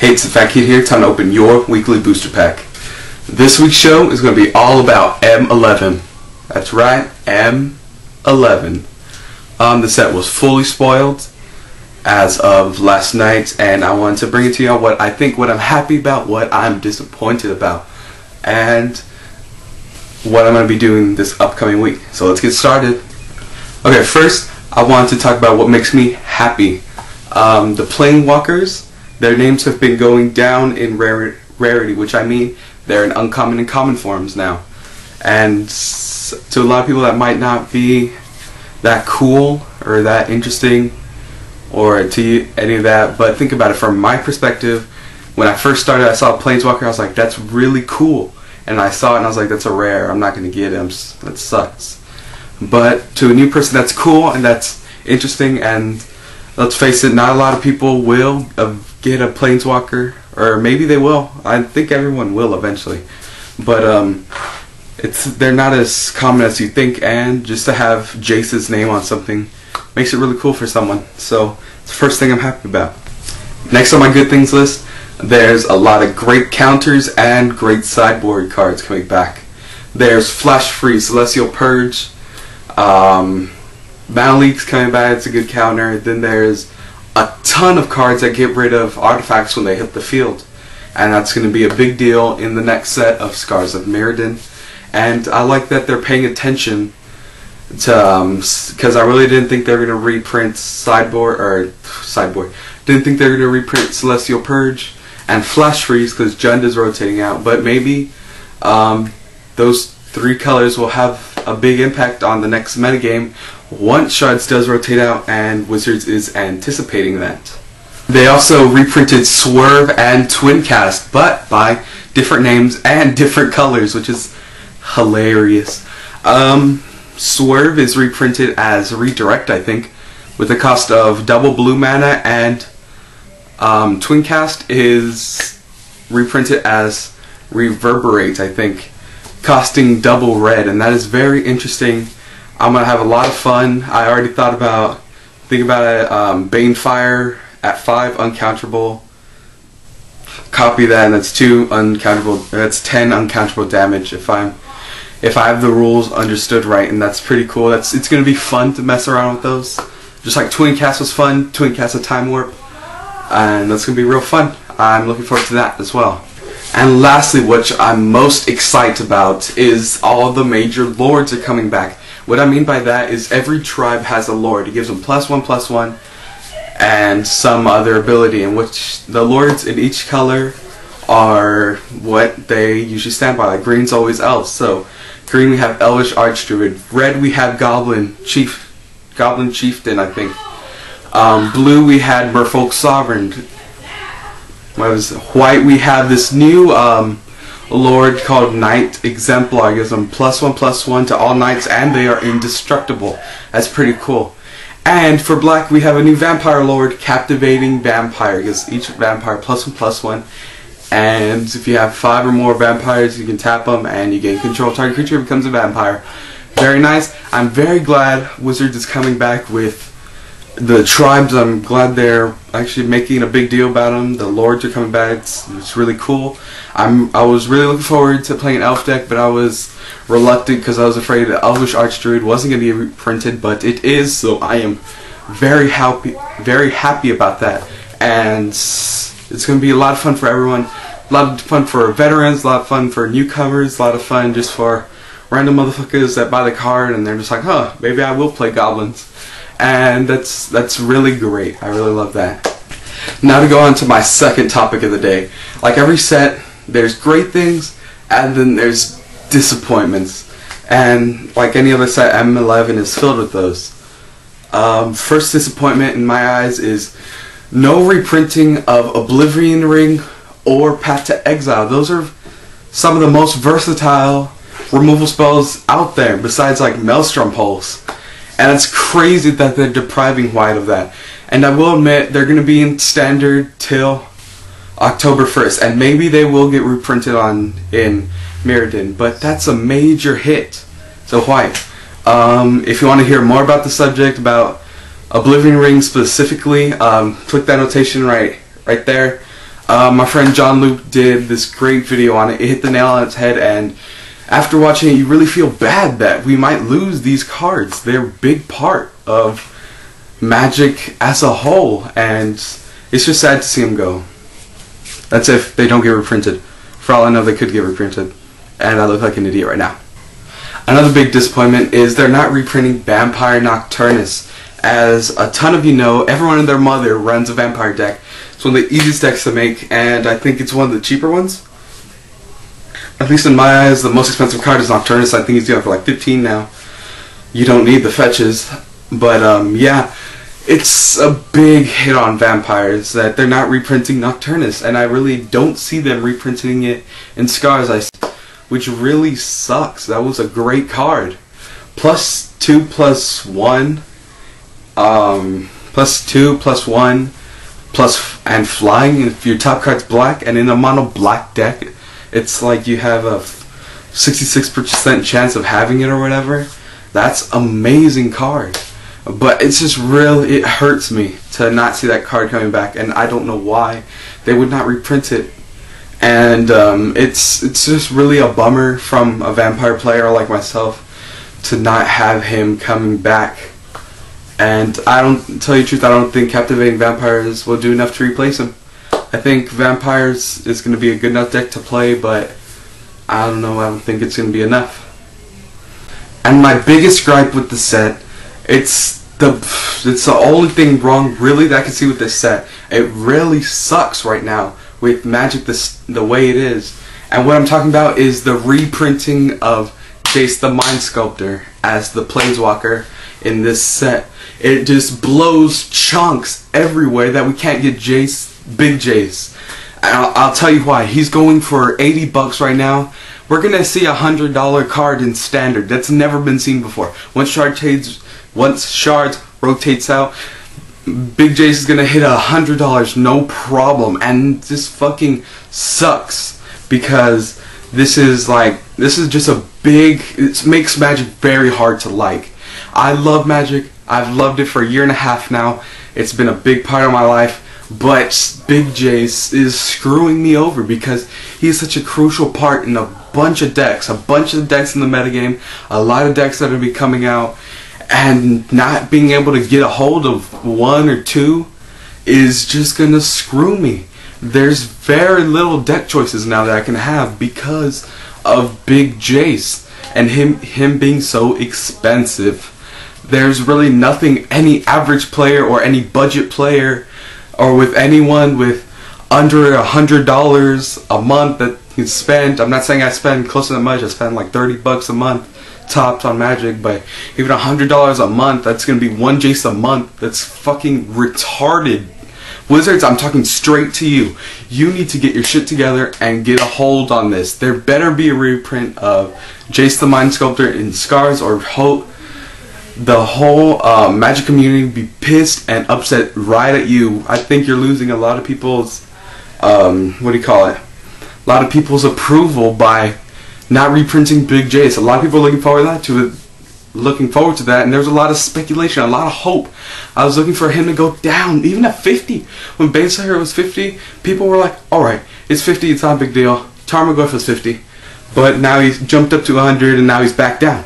Hey, it's ThePhatKidd here. Time to open your weekly booster pack. This week's show is going to be all about M11. That's right, M11. The set was fully spoiled as of last night, and I wanted to bring it to you on what I think, what I'm happy about, what I'm disappointed about, and what I'm going to be doing this upcoming week. So let's get started. Okay, first I wanted to talk about what makes me happy. The Planewalkers, their names have been going down in rarity, which I mean they're in uncommon and common forms now. And to a lot of people that might not be that cool or that interesting or to you, any of that, but think about it from my perspective. When I first started, I saw a Planeswalker, I was like, that's really cool. And I saw it and I was like, that's a rare, I'm not going to get him, that sucks. But to a new person, that's cool and that's interesting, and let's face it, not a lot of people will get a Planeswalker, or maybe they will. I think everyone will eventually, but they're not as common as you think, and just to have Jace's name on something makes it really cool for someone. So it's the first thing I'm happy about. Next on my good things list, there's a lot of great counters and great sideboard cards coming back. There's Flash Freeze, Celestial Purge, Mana Leak's coming back, it's a good counter. Then there's a ton of cards that get rid of artifacts when they hit the field, and that's going to be a big deal in the next set of Scars of Mirrodin. And I like that they're paying attention to, because I really didn't think they were going to reprint didn't think they were going to reprint Celestial Purge and Flash Freeze because Jund is rotating out, but maybe those three colors will have a big impact on the next metagame once Shards does rotate out, and Wizards is anticipating that. They also reprinted Swerve and Twincast, but by different names and different colors, which is hilarious. Swerve is reprinted as Redirect, I think, with a cost of double blue mana, and Twincast is reprinted as Reverberate, I think, costing double red, and that is very interesting. I'm gonna have a lot of fun. I already think about it. Banefire at 5 uncounterable. Copy that, and that's 2 uncountable. That's 10 uncountable damage if I have the rules understood right, and that's pretty cool. It's gonna be fun to mess around with those. Just like Twincast was fun. Twincast a Time Warp, and that's gonna be real fun. I'm looking forward to that as well. And lastly, which I'm most excited about, is all the major lords are coming back. What I mean by that is every tribe has a lord. It gives them +1/+1 and some other ability, in which the lords in each color are what they usually stand by. Like green's always elves. So green we have Elvish Archdruid. Red we have Goblin Chieftain, I think. Blue we had Merfolk Sovereign. White we have this new lord called Knight Exemplar. Gives them +1/+1 to all knights, and they are indestructible. That's pretty cool. And for black we have a new vampire lord, Captivating Vampire. Gives each vampire +1/+1, and if you have 5 or more vampires, you can tap them and you gain control. Target creature becomes a vampire. Very nice. I'm very glad Wizards is coming back with the tribes. I'm glad they're actually making a big deal about them. The lords are coming back. It's really cool. I was really looking forward to playing an elf deck, but I was reluctant because I was afraid that Elvish Archdruid wasn't going to be reprinted, but it is, so I am very happy about that. And it's going to be a lot of fun for everyone. A lot of fun for veterans, a lot of fun for newcomers, a lot of fun just for random motherfuckers that buy the card and they're just like, huh, maybe I will play goblins. And that's really great. I really love that. Now to go on to my second topic of the day. Like every set, there's great things and then there's disappointments. And like any other set, M11 is filled with those. First disappointment in my eyes is no reprinting of Oblivion Ring or Path to Exile. Those are some of the most versatile removal spells out there, besides like Maelstrom Pulse. And it's crazy that they're depriving White of that. And I will admit, they're going to be in Standard till October 1st. And maybe they will get reprinted in Mirrodin. But that's a major hit. So White. If you want to hear more about the subject, about Oblivion Ring specifically, click that notation right there. My friend John Luke did this great video on it. It hit the nail on its head, and after watching it, you really feel bad that we might lose these cards. They're a big part of Magic as a whole, and it's just sad to see them go. That's if they don't get reprinted. For all I know, they could get reprinted, and I look like an idiot right now. Another big disappointment is they're not reprinting Vampire Nocturnus. As a ton of you know, everyone and their mother runs a vampire deck. It's one of the easiest decks to make, and I think it's one of the cheaper ones. At least in my eyes, the most expensive card is Nocturnus. I think he's going for like 15 now. You don't need the fetches. But yeah, it's a big hit on vampires that they're not reprinting Nocturnus, and I really don't see them reprinting it in Scars, which really sucks. That was a great card. +2/+1, +2/+1, and flying. If your top card's black, and in a mono black deck, it's like you have a 66% chance of having it or whatever. That's amazing card. But it's just really, it hurts me to not see that card coming back, and I don't know why they would not reprint it. And it's just really a bummer from a vampire player like myself to not have him coming back. And I don't, tell you the truth, I don't think Captivating Vampires will do enough to replace him. I think Vampires is going to be a good enough deck to play, but I don't know, I don't think it's going to be enough. And my biggest gripe with the set, it's the only thing wrong really that I can see with this set. It really sucks right now with Magic the way it is. And what I'm talking about is the reprinting of Jace the Mind Sculptor as the Planeswalker in this set. It just blows chunks everywhere that we can't get Jace, Big Jace. And I'll tell you why. He's going for 80 bucks right now. We're going to see a $100 card in Standard. That's never been seen before. Once Shards rotates out, Big Jace is going to hit $100 no problem. And this fucking sucks because this is just a big, it makes Magic very hard to like. I love Magic. I've loved it for a year and a half now. It's been a big part of my life. But Big Jace is screwing me over because he's such a crucial part in a bunch of decks. A bunch of decks in the metagame. A lot of decks that are going to be coming out. And not being able to get a hold of one or two is just going to screw me. There's very little deck choices now that I can have because of Big Jace. And him being so expensive. There's really nothing any average player or any budget player or with anyone with under $100 a month that can spend. I'm not saying I spend close to that much. I spend like 30 bucks a month tops on Magic, but even $100 a month, that's gonna be one Jace a month. That's fucking retarded. Wizards, I'm talking straight to you. You need to get your shit together and get a hold on this. There better be a reprint of Jace the Mind Sculptor in Scars, or the whole Magic community be pissed and upset right at you. I think you're losing a lot of people's a lot of people's approval by not reprinting Big Jace. A lot of people are looking forward to that, and there's a lot of speculation, a lot of hope. I was looking for him to go down, even at 50. When Baneslayer was 50, people were like, alright, it's 50, it's not a big deal. Tarmogoyf was 50, but now he's jumped up to 100, and now he's back down.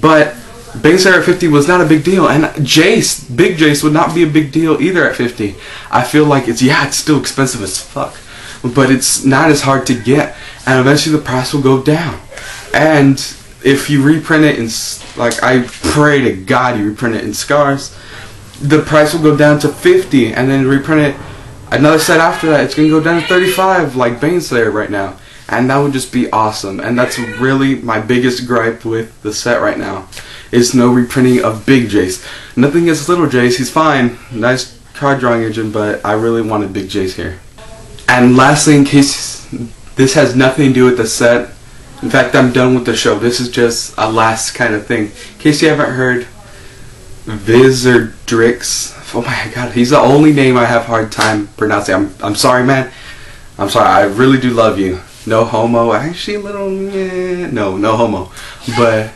But Baneslayer at 50 was not a big deal, and Jace, Big Jace, would not be a big deal either at 50. I feel like it's still expensive as fuck, but it's not as hard to get, and eventually the price will go down. And if you reprint it in, like, I pray to God you reprint it in Scars, the price will go down to 50, and then reprint it another set after that, it's going to go down to 35, like Baneslayer right now. And that would just be awesome. And that's really my biggest gripe with the set right now, is no reprinting of Big Jace. Nothing against Little Jace, he's fine. Nice card drawing engine, but I really wanted Big Jace here. And lastly, in case this has nothing to do with the set, in fact, I'm done with the show. This is just a last kind of thing. In case you haven't heard, Vizardrix. Oh my god, he's the only name I have a hard time pronouncing. I'm sorry, man. I'm sorry, I really do love you. No homo. Actually, a little, no homo. But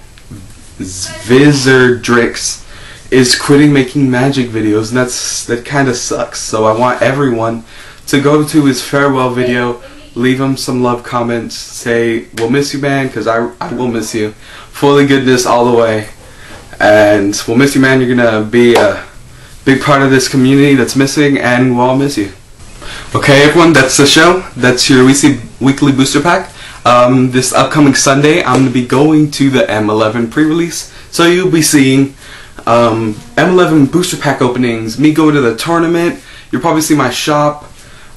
Vizardrix is quitting making Magic videos, and that kind of sucks. So I want everyone to go to his farewell video, leave him some love comments, say we'll miss you, man, because I will miss you. Fully goodness all the way, and we'll miss you, man. You're gonna be a big part of this community that's missing, and we'll all miss you. Okay, everyone, that's the show. That's your weekly booster pack. This upcoming Sunday, I'm going to be going to the M11 pre-release, so you'll be seeing M11 booster pack openings, me going to the tournament. You'll probably see my shop.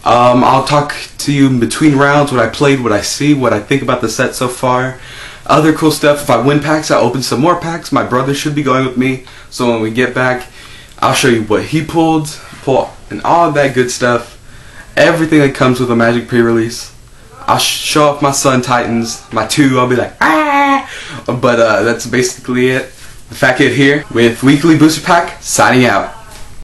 I'll talk to you in between rounds, what I played, what I see, what I think about the set so far. Other cool stuff. If I win packs, I'll open some more packs. My brother should be going with me, so when we get back, I'll show you what he pulled, and all of that good stuff. Everything that comes with a Magic pre-release. I'll show off my Sun Titans, my 2, I'll be like, ah! But that's basically it. The Fat Kid here with Weekly Booster Pack, signing out.